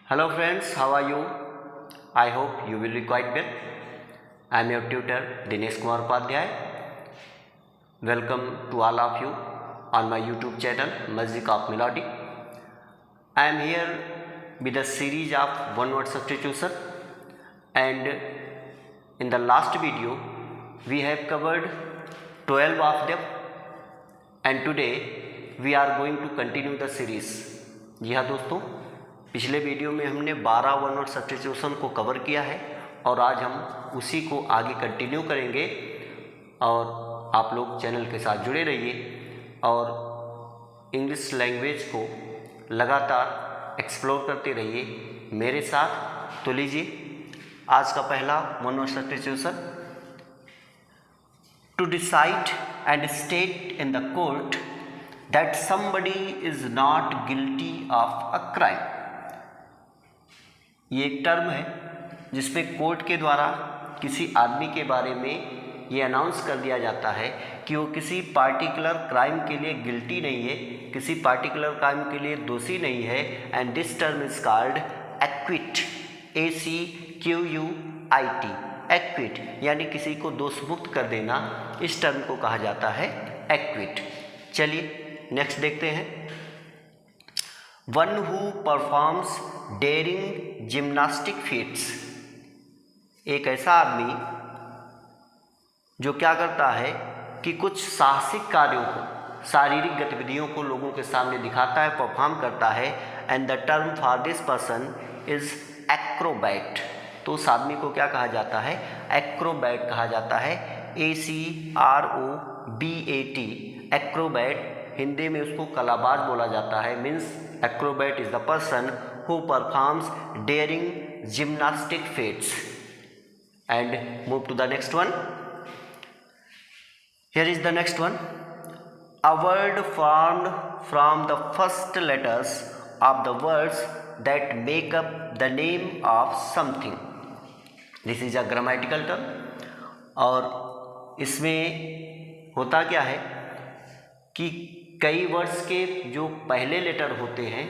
Hello friends, how are you? I hope you will be quite well. I am your tutor Dinesh Kumar Upadhyay. Welcome to all of you on my YouTube channel Music of Melody. I am here with a series of one word substitution, and in the last video we have covered 12 of them, and today we are going to continue the series. जी हाँ दोस्तों, पिछले video में हमने 12 one word substitution को cover किया है और आज हम उसी को आगे कंटिन्यू करेंगे। और आप लोग चैनल के साथ जुड़े रहिए और इंग्लिश लैंग्वेज को लगातार एक्सप्लोर करते रहिए मेरे साथ। तो लीजिए आज का पहला one word substitution, to decide and state in the court that somebody is not guilty of a crime। ये एक टर्म है जिसमें कोर्ट के द्वारा किसी आदमी के बारे में ये अनाउंस कर दिया जाता है कि वो किसी पार्टिकुलर क्राइम के लिए गिल्टी नहीं है, किसी पार्टिकुलर क्राइम के लिए दोषी नहीं है। And this term is called equity, ACQUIT, equity, यानी किसी को दोष मुक्त कर देना। इस टर्म को कहा जाता है एक्विट। चलिए नेक्स्ट देखते हैं। One who performs daring gymnastic feats, एक ऐसा आदमी जो क्या करता है कि कुछ साहसिक कार्यों को, शारीरिक गतिविधियों को लोगों के सामने दिखाता है, परफॉर्म करता है। And the term for this person is Acrobat. तो उस आदमी को क्या कहा जाता है? एक्रोबैट कहा जाता है, ACROBAT, एक्रोबैट। हिंदी में उसको कलाबाज बोला जाता है। Means acrobat is the person who performs daring gymnastic feats. And move to the next one. Here is the next one, a word formed from the first letters of the words that make up the name of something. This is a grammatical term. और इसमें होता क्या है कि कई words के जो पहले लेटर होते हैं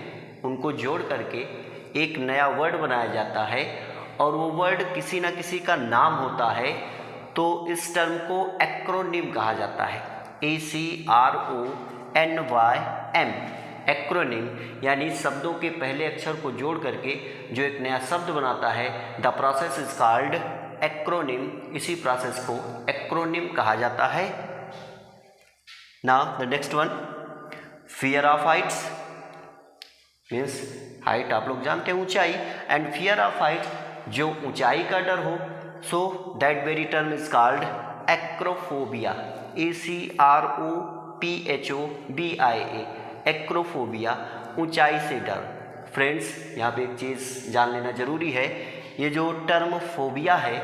उनको जोड़ करके एक नया वर्ड बनाया जाता है और वो वर्ड किसी न किसी का नाम होता है। तो इस टर्म को एक्रोनिम कहा जाता है, ACRONYM, एक्रोनिम, यानी शब्दों के पहले अक्षर को जोड़ करके जो एक नया शब्द बनाता है। The process is called acronym. इसी प्रोसेस को एक्रोनिम कहा जाता है। Now the next one, fear of Heights, means height आप लोग जानते हैं ऊंचाई, एंड फियर ऑफ हाइट जो ऊंचाई का डर हो। सो that very term is called acrophobia, ACROPHOBIA, acrophobia, ऊंचाई से डर। फ्रेंड्स यहाँ पे एक चीज़ जान लेना जरूरी है, ये जो टर्म फोबिया है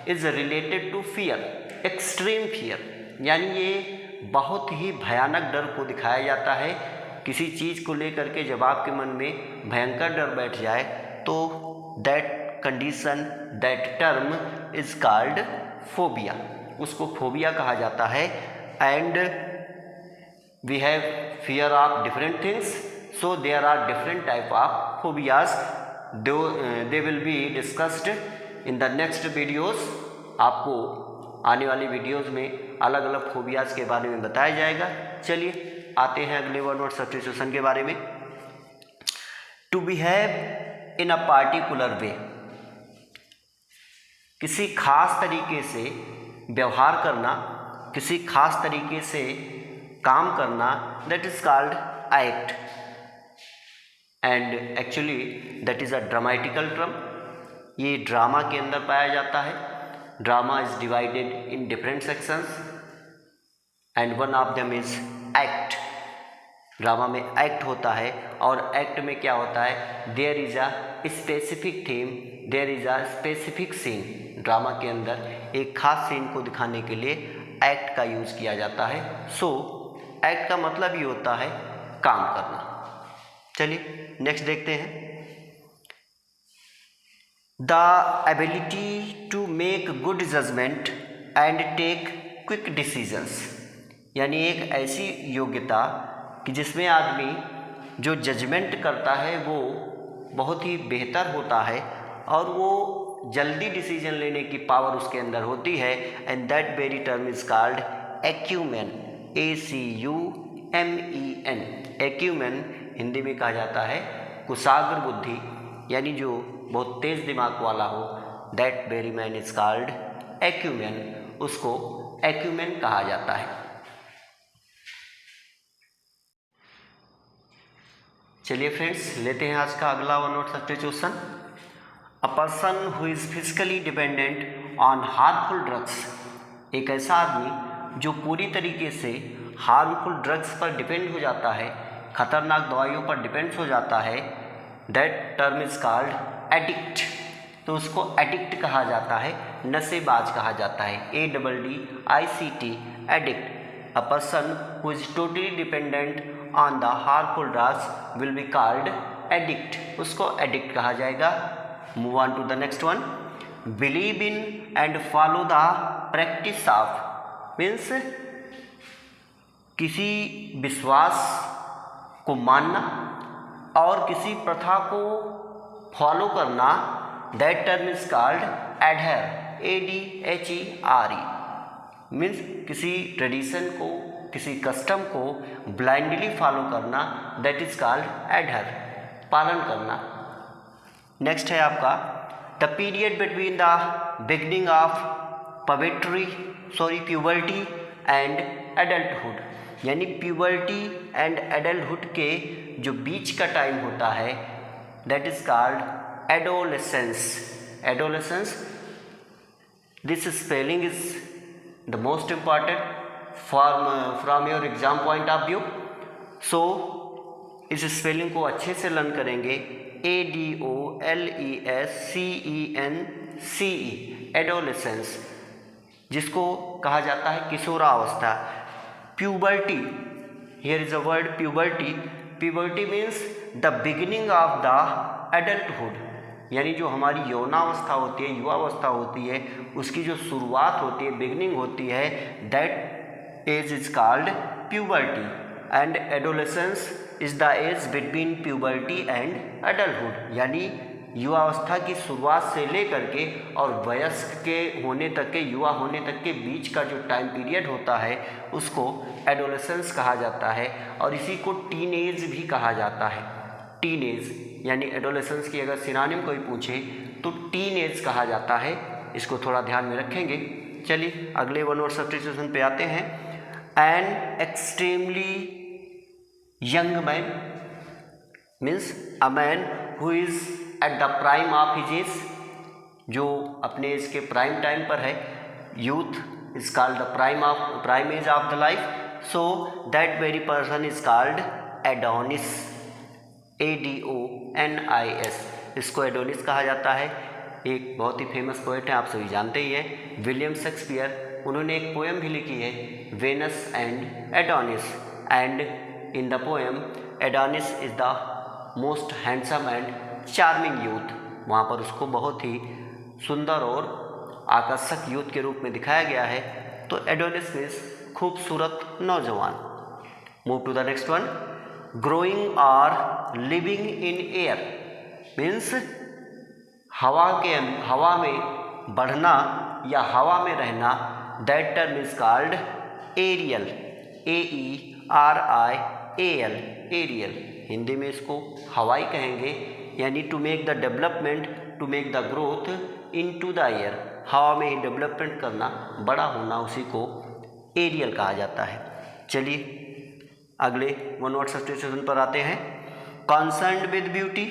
is related to fear, extreme fear, यानी ये बहुत ही भयानक डर को दिखाया जाता है। किसी चीज़ को लेकर के जब आपके मन में भयंकर डर बैठ जाए तो that condition, that term is called phobia, उसको फोबिया कहा जाता है। And we have fear of different things, so there are different type of phobias, they will be discussed in the next videos. आपको आने वाली वीडियोस में अलग अलग फोबियाज के बारे में बताया जाएगा। चलिए आते हैं अगले वन वर्ड सब्स्टिट्यूशन के बारे में। To behave in a particular way, किसी खास तरीके से व्यवहार करना, किसी खास तरीके से काम करना, that is called act. And actually that is a dramatical term. ये ड्रामा के अंदर पाया जाता है। Drama is divided in different sections and one of them is act। Drama में एक्ट होता है और एक्ट में क्या होता है? There is a specific theme, there is a specific scene. Drama के अंदर एक खास सीन को दिखाने के लिए एक्ट का यूज किया जाता है। सो एक्ट का मतलब ही होता है काम करना। चलिए नेक्स्ट देखते हैं। The ability to make good judgment and take quick decisions, यानी एक ऐसी योग्यता कि जिसमें आदमी जो जजमेंट करता है वो बहुत ही बेहतर होता है और वो जल्दी डिसीजन लेने की पावर उसके अंदर होती है, and that very term is called acumen, ACUMEN। Acumen Hindi में कहा जाता है कुशाग्र बुद्धि, यानी जो बहुत तेज दिमाग वाला हो, that very man is called acumen, उसको एक्यूमेन कहा जाता है। चलिए फ्रेंड्स, लेते हैं आज का अगला one word substitution. A person who is physically dependent on harmful drugs, एक ऐसा आदमी जो पूरी तरीके से हार्मफुल ड्रग्स पर डिपेंड हो जाता है, खतरनाक दवाइयों पर डिपेंड हो जाता है, that term is called addict, तो उसको एडिक्ट कहा जाता है, नशेबाज कहा जाता है, ADDICT, addict. A person who is totally dependent on the harmful drugs will be called addict, उसको एडिक्ट कहा जाएगा। Move on to the next one. Believe in and follow the practice of, means किसी विश्वास को मानना और किसी प्रथा को फॉलो करना, that term is called adhere, ADHERE, means किसी ट्रेडिशन को, किसी कस्टम को ब्लाइंडली फॉलो करना, दैट इज कॉल्ड एडहेर, पालन करना। नेक्स्ट है आपका the period between the beginning of puberty and adulthood, यानी प्यूबर्टी एंड एडल्टहुड के जो बीच का टाइम होता है, that is called adolescence. Adolescence, this spelling is the most important from your exam point of view, so इस spelling को अच्छे से लर्न करेंगे, ADOLESCENCE, एडोलेसेंस, जिसको कहा जाता है किशोरावस्था। Puberty, here is a word puberty, puberty means the beginning of the adulthood, यानी जो हमारी यौनावस्था होती है, युवावस्था होती है, उसकी जो शुरुआत होती है, बिगिनिंग होती है, that age is called puberty, and adolescence is the age between puberty and adulthood, यानी युवावस्था की शुरुआत से लेकर के और वयस्क के होने तक के, युवा होने तक के बीच का जो टाइम पीरियड होता है, उसको एडोलेसेंस कहा जाता है, और इसी को टीनेज भी कहा जाता है। टीनेज यानी एडोलेसेंस की अगर सिनोनिम कोई पूछे तो टीनेज कहा जाता है, इसको थोड़ा ध्यान में रखेंगे। चलिए अगले वन वर्ड सब्स्टिट्यूशन पे आते हैं। An extremely young man means a man who is at the prime of his age, जो अपने एज के प्राइम टाइम पर है, youth is called the prime age of the life, so that very person is called Adonis, ADONIS, इसको Adonis कहा जाता है। एक बहुत ही फेमस पोएट है, आप सभी जानते ही हैं, विलियम शेक्सपियर, उन्होंने एक पोएम भी लिखी है, Venus and Adonis, and in the poem Adonis is the most handsome and charming youth, वहाँ पर उसको बहुत ही सुंदर और आकर्षक यूथ के रूप में दिखाया गया है, तो एडोनिस मीन्स खूबसूरत नौजवान। Move to the next one. Growing और लिविंग इन एयर मीन्स हवा में बढ़ना या हवा में रहना, that term is called aerial, AERIAL, aerial, Hindi में इसको हवाई कहेंगे, यानी to make the development, to make the growth into the air, हवा में ही डेवलपमेंट करना, बड़ा होना, उसी को एरियल कहा जाता है। चलिए अगले वन वर्ड सब्स्टिट्यूशन पर आते हैं। कंसर्न्ड विद ब्यूटी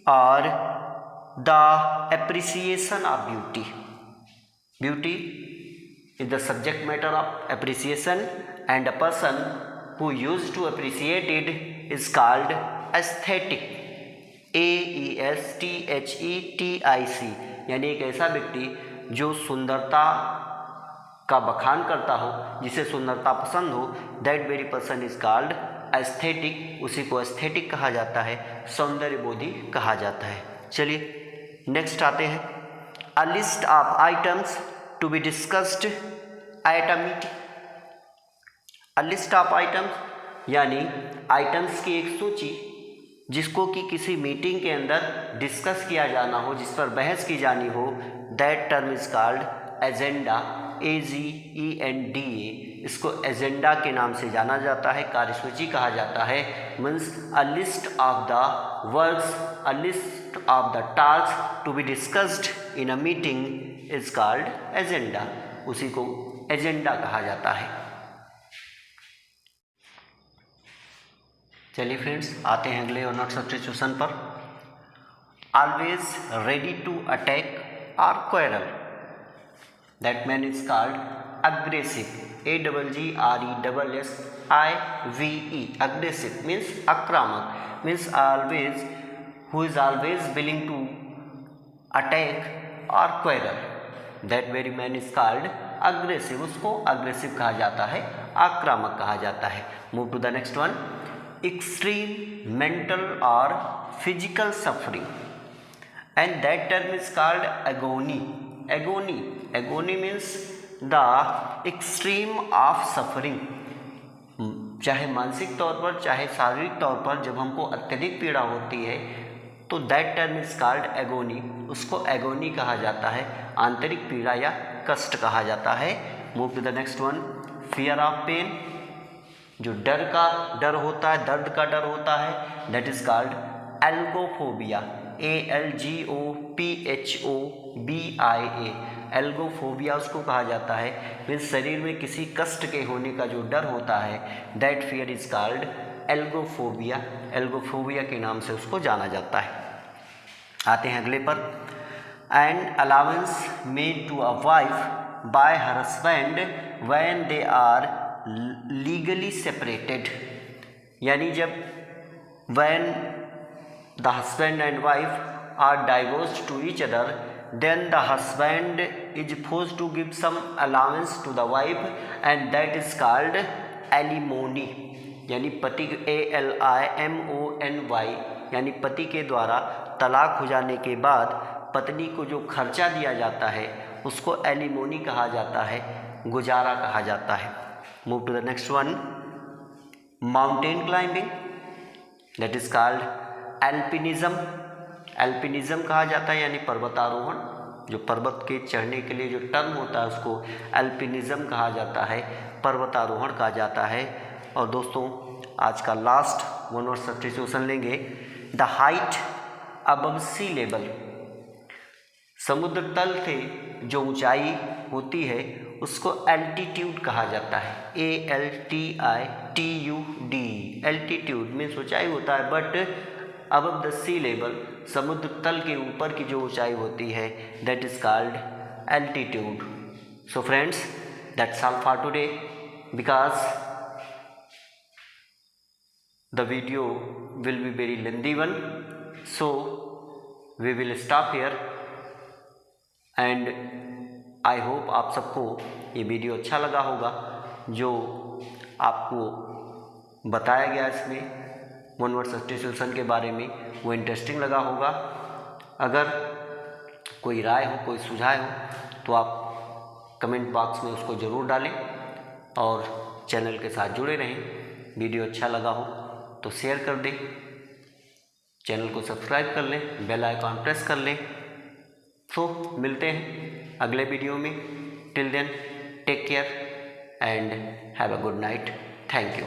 और the appreciation of beauty, beauty is the subject matter of appreciation, and a person who use to appreciate it is called aesthetic, AESTHETIC, यानी एक ऐसा व्यक्ति जो सुंदरता का बखान करता हो, जिसे सुंदरता पसंद हो, that very person is called aesthetic, उसी को एस्थेटिक कहा जाता है, सौंदर्य बोधि कहा जाता है। चलिए नेक्स्ट आते हैं। A list of items to be discussed at a meeting, a list of items यानी आइटम्स की एक सूची जिसको कि किसी मीटिंग के अंदर डिस्कस किया जाना हो, जिस पर बहस की जानी हो, that term is called agenda, AGENDA। इसको एजेंडा के नाम से जाना जाता है, कार्यसूची कहा जाता है। Means a list of the works, a list of the task to be discussed in a meeting is called agenda. उसी को एजेंडा कहा जाता है। चलिए फ्रेंड्स, आते हैं अगले और नॉट सब्स्टिट्यूशन पर। ऑलवेज रेडी टू अटैक और quarrel, that man is called aggressive, AGGRESSIVE। Aggressive means आक्रामक, means always, who is always willing to attack और quarrel, that very man is called aggressive. उसको aggressive कहा जाता है, आक्रामक कहा जाता है। Move to the next one. Extreme mental और physical suffering, and that term is called agony. Agony means the extreme of suffering, चाहे मानसिक तौर पर चाहे शारीरिक तौर पर जब हमको अत्यधिक पीड़ा होती है तो that term is called agony. उसको एगोनी कहा जाता है, आंतरिक पीड़ा या कष्ट कहा जाता है। Move to the next one. Fear of pain, जो डर होता है, दर्द का डर होता है, that is called algophobia, ALGOPHOBIA। Algophobia उसको कहा जाता है, मीन्स शरीर में किसी कष्ट के होने का जो डर होता है, that fear is called algophobia. Algophobia के नाम से उसको जाना जाता है। आते हैं अगले पर। And allowance made to a wife by her husband when they are legally separated, यानी जब when the husband and wife are divorced to each other, then the husband is forced to give some allowance to the wife and that is called alimony, यानी पति, ALIMONY, यानी पति के द्वारा तलाक हो जाने के बाद पत्नी को जो खर्चा दिया जाता है उसको एलिमोनी कहा जाता है, गुजारा कहा जाता है। Move to the next one. Mountain climbing, that is called alpinism. Alpinism कहा जाता है, यानी पर्वतारोहण। जो पर्वत के चढ़ने के लिए जो टर्म होता है उसको एल्पिनिज्म कहा जाता है, पर्वतारोहण कहा जाता है। और दोस्तों, आज का लास्ट वन वर्ड सब्स्टिट्यूशन लेंगे। The height above sea level, समुद्र तल से जो ऊंचाई होती है उसको एल्टीट्यूड कहा जाता है, ALTITUD। एल्टीट्यूड मीन्स ऊंचाई होता है, but above the sea level, समुद्र तल के ऊपर की जो ऊंचाई होती है, that is called altitude. So friends, that's all for today, because the video will be very lengthy one, so we will stop here and I hope आप सबको ये वीडियो अच्छा लगा होगा। जो आपको बताया गया इसमें वन वर्ड सब्स्टिट्यूशन के बारे में वो इंटरेस्टिंग लगा होगा। अगर कोई राय हो, कोई सुझाव हो तो आप कमेंट बॉक्स में उसको ज़रूर डालें और चैनल के साथ जुड़े रहें। वीडियो अच्छा लगा हो तो शेयर कर दें, चैनल को सब्सक्राइब कर लें, बेल आइकॉन प्रेस कर लें। तो मिलते हैं अगले वीडियो में। Till then take care and have a good night. Thank you.